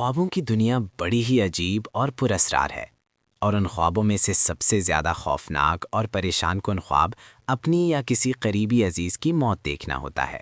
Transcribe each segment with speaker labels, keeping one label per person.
Speaker 1: خوابوں کی دنیا بڑی ہی عجیب اور پراسرار ہے، اور ان خوابوں میں سے سب سے زیادہ خوفناک اور پریشان کن خواب اپنی یا کسی قریبی عزیز کی موت دیکھنا ہوتا ہے۔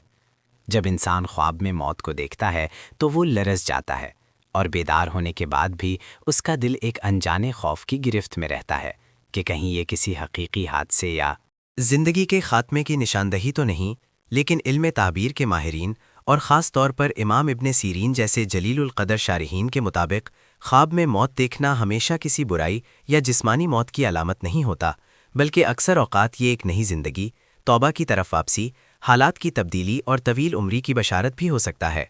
Speaker 1: جب انسان خواب میں موت کو دیکھتا ہے تو وہ لرز جاتا ہے، اور بیدار ہونے کے بعد بھی اس کا دل ایک انجانے خوف کی گرفت میں رہتا ہے کہ کہیں یہ کسی حقیقی حادثے یا
Speaker 2: زندگی کے خاتمے کی نشاندہی تو نہیں، لیکن علم تعبیر کے ماہرین اور خاص طور پر امام ابن سیرین جیسے جلیل القدر شارحین کے مطابق خواب میں موت دیکھنا ہمیشہ کسی برائی یا جسمانی موت کی علامت نہیں ہوتا، بلکہ اکثر اوقات یہ ایک نئی زندگی، توبہ کی طرف واپسی، حالات کی تبدیلی اور طویل عمری کی بشارت بھی ہو سکتا ہے۔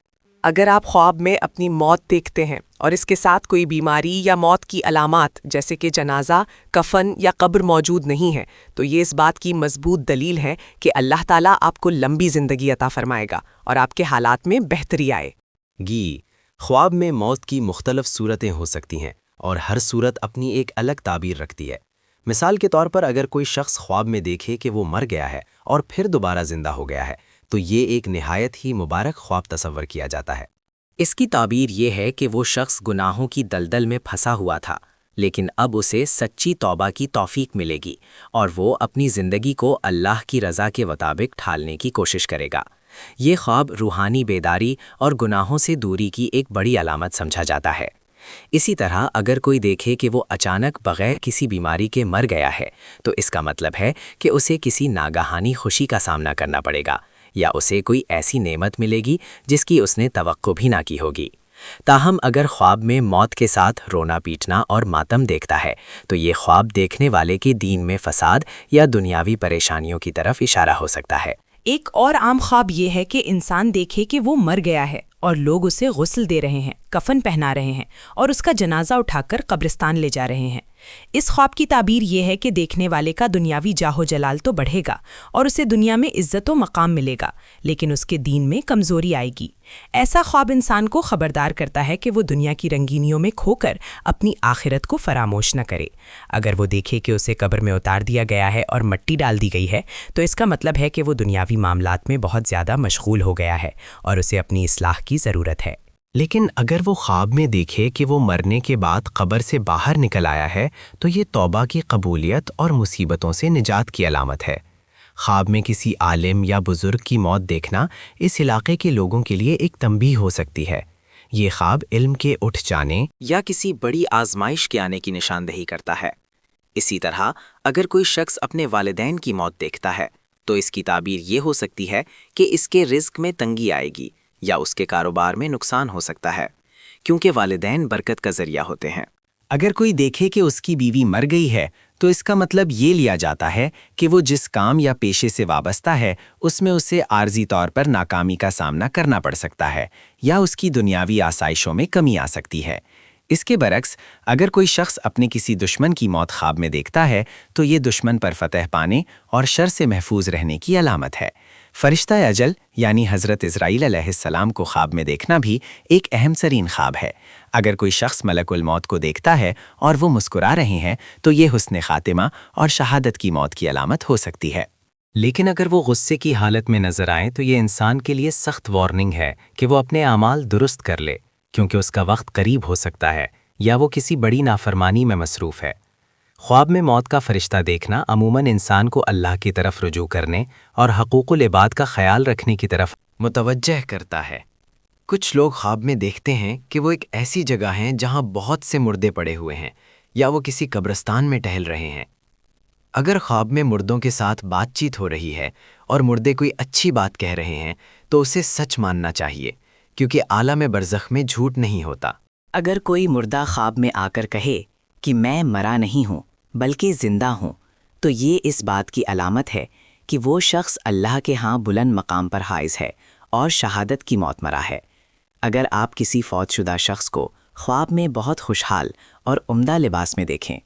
Speaker 3: اگر آپ خواب میں اپنی موت دیکھتے ہیں اور اس کے ساتھ کوئی بیماری یا موت کی علامات جیسے کہ جنازہ، کفن یا قبر موجود نہیں ہے، تو یہ اس بات کی مضبوط دلیل ہے کہ اللہ تعالیٰ آپ کو لمبی زندگی عطا فرمائے گا اور آپ کے حالات میں بہتری آئے
Speaker 2: گی خواب میں موت کی مختلف صورتیں ہو سکتی ہیں، اور ہر صورت اپنی ایک الگ تعبیر رکھتی ہے۔ مثال کے طور پر اگر کوئی شخص خواب میں دیکھے کہ وہ مر گیا ہے اور پھر دوبارہ زندہ ہو گیا ہے، تو یہ ایک نہایت ہی مبارک خواب تصور کیا جاتا ہے۔
Speaker 4: اس کی تعبیر یہ ہے کہ وہ شخص گناہوں کی دلدل میں پھنسا ہوا تھا، لیکن اب اسے سچی توبہ کی توفیق ملے گی اور وہ اپنی زندگی کو اللہ کی رضا کے مطابق ڈھالنے کی کوشش کرے گا۔ یہ خواب روحانی بیداری اور گناہوں سے دوری کی ایک بڑی علامت سمجھا جاتا ہے۔ اسی طرح اگر کوئی دیکھے کہ وہ اچانک بغیر کسی بیماری کے مر گیا ہے، تو اس کا مطلب ہے کہ اسے کسی ناگہانی خوشی کا سامنا کرنا پڑے گا، یا اسے کوئی ایسی نعمت ملے گی جس کی اس نے توقع بھی نہ کی ہوگی۔ تاہم اگر خواب میں موت کے ساتھ رونا پیٹنا اور ماتم دیکھتا ہے، تو یہ خواب دیکھنے والے کے دین میں فساد یا دنیاوی پریشانیوں کی طرف اشارہ ہو سکتا ہے۔
Speaker 5: ایک اور عام خواب یہ ہے کہ انسان دیکھے کہ وہ مر گیا ہے اور لوگ اسے غسل دے رہے ہیں، کفن پہنا رہے ہیں اور اس کا جنازہ اٹھا کر قبرستان لے جا رہے ہیں۔ اس خواب کی تعبیر یہ ہے کہ دیکھنے والے کا دنیاوی جاہ و جلال تو بڑھے گا اور اسے دنیا میں عزت و مقام ملے گا، لیکن اس کے دین میں کمزوری آئے گی۔ ایسا خواب انسان کو خبردار کرتا ہے کہ وہ دنیا کی رنگینیوں میں کھو کر اپنی آخرت کو فراموش نہ کرے۔ اگر وہ دیکھے کہ اسے قبر میں اتار دیا گیا ہے اور مٹی ڈال دی گئی ہے، تو اس کا مطلب ہے کہ وہ دنیاوی معاملات میں بہت زیادہ مشغول ہو گیا ہے اور اسے اپنی اصلاح کی ضرورت ہے۔
Speaker 2: لیکن اگر وہ خواب میں دیکھے کہ وہ مرنے کے بعد قبر سے باہر نکل آیا ہے، تو یہ توبہ کی قبولیت اور مصیبتوں سے نجات کی علامت ہے۔ خواب میں کسی عالم یا بزرگ کی موت دیکھنا اس علاقے کے لوگوں کے لیے ایک تنبیہ ہو سکتی ہے۔ یہ خواب علم کے اٹھ جانے
Speaker 1: یا کسی بڑی آزمائش کے آنے کی نشاندہی کرتا ہے۔ اسی طرح اگر کوئی شخص اپنے والدین کی موت دیکھتا ہے تو اس کی تعبیر یہ ہو سکتی ہے کہ اس کے رزق میں تنگی آئے گی یا اس کے کاروبار میں نقصان ہو سکتا ہے، کیونکہ والدین برکت کا ذریعہ ہوتے ہیں۔
Speaker 2: اگر کوئی دیکھے کہ اس کی بیوی مر گئی ہے، تو اس کا مطلب یہ لیا جاتا ہے کہ وہ جس کام یا پیشے سے وابستہ ہے اس میں اسے عارضی طور پر ناکامی کا سامنا کرنا پڑ سکتا ہے، یا اس کی دنیاوی آسائشوں میں کمی آ سکتی ہے۔ اس کے برعکس اگر کوئی شخص اپنے کسی دشمن کی موت خواب میں دیکھتا ہے تو یہ دشمن پر فتح پانے اور شر سے محفوظ رہنے کی علامت ہے۔ فرشتہ اجل یعنی حضرت عزرائیل علیہ السلام کو خواب میں دیکھنا بھی ایک اہم ترین خواب ہے۔ اگر کوئی شخص ملک الموت کو دیکھتا ہے اور وہ مسکرا رہے ہیں تو یہ حسن خاتمہ اور شہادت کی موت کی علامت ہو سکتی ہے۔
Speaker 4: لیکن اگر وہ غصے کی حالت میں نظر آئیں تو یہ انسان کے لیے سخت وارننگ ہے کہ وہ اپنے اعمال درست کر لے، کیونکہ اس کا وقت قریب ہو سکتا ہے یا وہ کسی بڑی نافرمانی میں مصروف ہے۔ خواب میں موت کا فرشتہ دیکھنا عموماً انسان کو اللہ کی طرف رجوع کرنے اور حقوق العباد کا خیال رکھنے کی طرف
Speaker 2: متوجہ کرتا ہے۔ کچھ لوگ خواب میں دیکھتے ہیں کہ وہ ایک ایسی جگہ ہیں جہاں بہت سے مردے پڑے ہوئے ہیں، یا وہ کسی قبرستان میں ٹہل رہے ہیں۔ اگر خواب میں مردوں کے ساتھ بات چیت ہو رہی ہے اور مردے کوئی اچھی بات کہہ رہے ہیں تو اسے سچ ماننا چاہیے، کیونکہ عالم برزخ میں جھوٹ نہیں ہوتا۔
Speaker 6: اگر کوئی مردہ خواب میں آ کر کہے کہ میں مرا نہیں ہوں بلکہ زندہ ہوں، تو یہ اس بات کی علامت ہے کہ وہ شخص اللہ کے ہاں بلند مقام پر حائز ہے اور شہادت کی موت مرا ہے۔ اگر آپ کسی فوت شدہ شخص کو خواب میں بہت خوشحال اور عمدہ لباس میں دیکھیں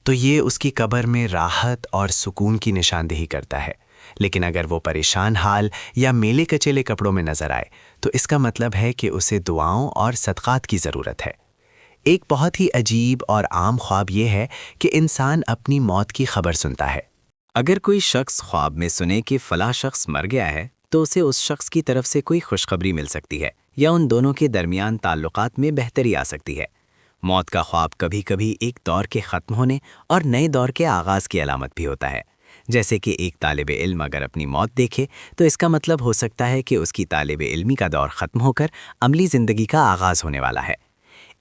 Speaker 2: تو یہ اس کی قبر میں راحت اور سکون کی نشاندہی کرتا ہے، لیکن اگر وہ پریشان حال یا میلے کچیلے کپڑوں میں نظر آئے تو اس کا مطلب ہے کہ اسے دعاؤں اور صدقات کی ضرورت ہے۔ ایک بہت ہی عجیب اور عام خواب یہ ہے کہ انسان اپنی موت کی خبر سنتا ہے۔
Speaker 1: اگر کوئی شخص خواب میں سنے کہ فلاں شخص مر گیا ہے تو اسے اس شخص کی طرف سے کوئی خوشخبری مل سکتی ہے یا ان دونوں کے درمیان تعلقات میں بہتری آ سکتی ہے۔ موت کا خواب کبھی کبھی ایک دور کے ختم ہونے اور نئے دور کے آغاز کی علامت بھی ہوتا ہے۔ جیسے کہ ایک طالب علم اگر اپنی موت دیکھے تو اس کا مطلب ہو سکتا ہے کہ اس کی طالب علمی کا دور ختم ہو کر عملی زندگی کا آغاز ہونے والا ہے۔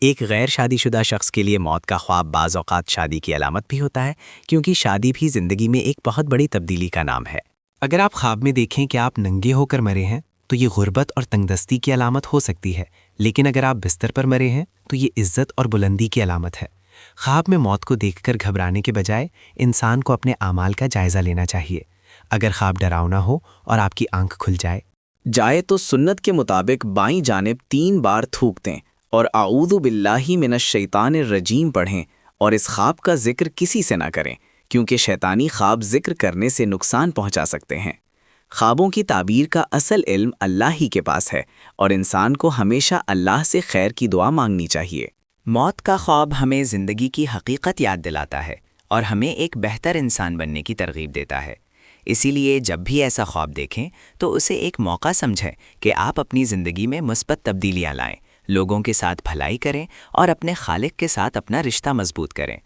Speaker 1: ایک غیر شادی شدہ شخص کے لیے موت کا خواب بعض اوقات شادی کی علامت بھی ہوتا ہے، کیونکہ شادی بھی زندگی میں ایک بہت بڑی تبدیلی کا نام ہے۔
Speaker 2: اگر آپ خواب میں دیکھیں کہ آپ ننگے ہو کر مرے ہیں تو یہ غربت اور تنگدستی کی علامت ہو سکتی ہے، لیکن اگر آپ بستر پر مرے ہیں تو یہ عزت اور بلندی کی علامت ہے۔ خواب میں موت کو دیکھ کر گھبرانے کے بجائے انسان کو اپنے اعمال کا جائزہ لینا چاہیے۔ اگر خواب ڈراؤنا ہو اور آپ کی آنکھ کھل جائے
Speaker 7: تو سنت کے مطابق بائیں جانب 3 بار تھوک دیں اور اعوذ باللہ من الشیطان الرجیم پڑھیں، اور اس خواب کا ذکر کسی سے نہ کریں، کیونکہ شیطانی خواب ذکر کرنے سے نقصان پہنچا سکتے ہیں۔ خوابوں کی تعبیر کا اصل علم اللہ ہی کے پاس ہے، اور انسان کو ہمیشہ اللہ سے خیر کی دعا مانگنی چاہیے۔
Speaker 6: موت کا خواب ہمیں زندگی کی حقیقت یاد دلاتا ہے اور ہمیں ایک بہتر انسان بننے کی ترغیب دیتا ہے۔ اسی لیے جب بھی ایسا خواب دیکھیں تو اسے ایک موقع سمجھیں کہ آپ اپنی زندگی میں مثبت تبدیلیاں لائیں، لوگوں کے ساتھ بھلائی کریں اور اپنے خالق کے ساتھ اپنا رشتہ مضبوط کریں۔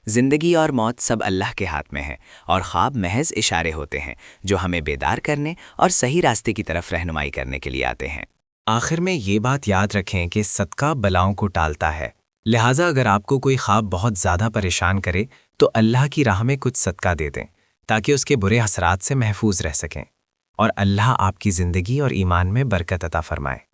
Speaker 6: زندگی اور موت سب اللہ کے ہاتھ میں ہے، اور خواب محض اشارے ہوتے ہیں جو ہمیں بیدار کرنے اور صحیح راستے کی طرف رہنمائی کرنے کے لیے آتے ہیں۔
Speaker 2: آخر میں یہ بات یاد رکھیں کہ صدقہ بلاؤں کو ٹالتا ہے، لہٰذا اگر آپ کو کوئی خواب بہت زیادہ پریشان کرے تو اللہ کی راہ میں کچھ صدقہ دے دیں تاکہ اس کے برے اثرات سے محفوظ رہ سکیں، اور اللہ آپ کی زندگی اور ایمان میں برکت عطا فرمائے۔